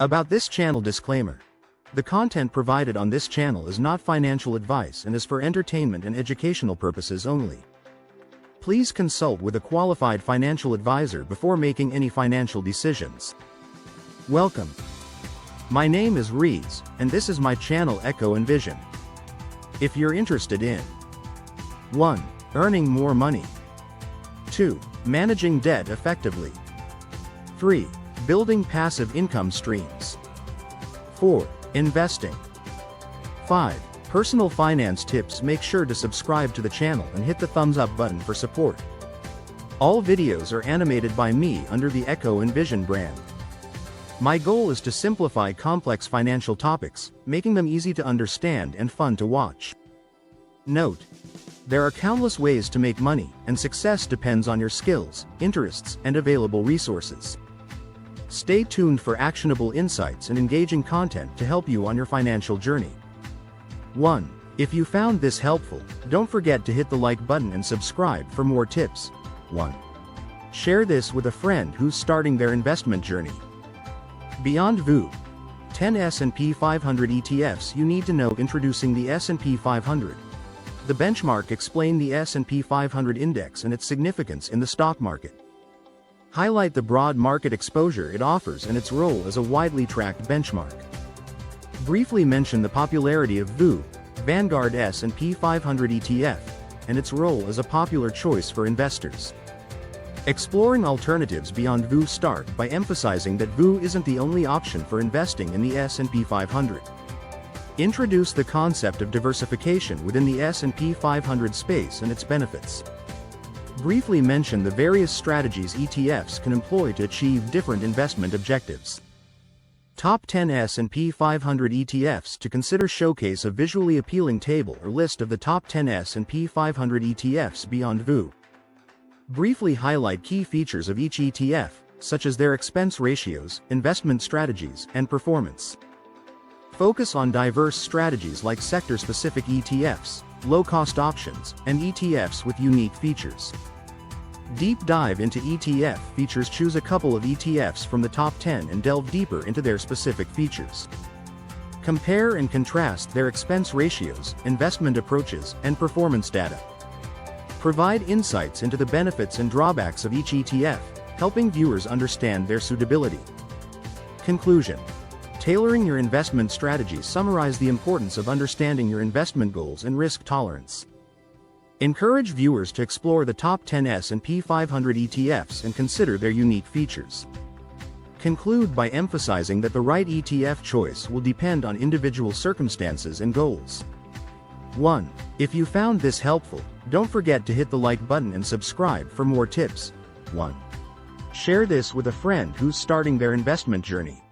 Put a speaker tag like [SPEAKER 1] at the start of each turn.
[SPEAKER 1] About this channel disclaimer. The content provided on this channel is not financial advice and is for entertainment and educational purposes only. Please consult with a qualified financial advisor before making any financial decisions. Welcome. My name is Rees, and this is my channel Echo and Vision. If you're interested in 1. Earning more money. 2. Managing debt effectively. 3. Building passive income streams. 4. Investing. 5. Personal finance tips. Make sure to subscribe to the channel and hit the thumbs up button for support. All videos are animated by me under the Echo and Vision brand. My goal is to simplify complex financial topics, making them easy to understand and fun to watch. Note: there are countless ways to make money, and success depends on your skills, interests, and available resources. Stay tuned for actionable insights and engaging content to help you on your financial journey. 1. If you found this helpful, don't forget to hit the like button and subscribe for more tips. 1. Share this with a friend who's starting their investment journey. Beyond VU. 10 S&P 500 ETFs you need to know. Introducing the S&P 500. The benchmark. Explain the S&P 500 index and its significance in the stock market. Highlight the broad market exposure it offers and its role as a widely tracked benchmark. Briefly mention the popularity of VU, Vanguard S&P 500 ETF, and its role as a popular choice for investors. Exploring alternatives beyond VU. Start by emphasizing that VU isn't the only option for investing in the S&P 500. Introduce the concept of diversification within the S&P 500 space and its benefits. Briefly mention the various strategies ETFs can employ to achieve different investment objectives. Top 10 S&P 500 ETFs to consider. Showcase a visually appealing table or list of the top 10 S&P 500 ETFs beyond VU. Briefly highlight key features of each ETF, such as their expense ratios, investment strategies, and performance. Focus on diverse strategies like sector-specific ETFs, low-cost options, and ETFs with unique features. Deep dive into ETF features. Choose a couple of ETFs from the top 10 and delve deeper into their specific features. Compare and contrast their expense ratios, investment approaches, and performance data. Provide insights into the benefits and drawbacks of each ETF, helping viewers understand their suitability. Conclusion: tailoring your investment strategies. Summarize the importance of understanding your investment goals and risk tolerance. Encourage viewers to explore the top 10 S&P 500 ETFs and consider their unique features. Conclude by emphasizing that the right ETF choice will depend on individual circumstances and goals. 1. If you found this helpful, don't forget to hit the like button and subscribe for more tips. 1. Share this with a friend who's starting their investment journey.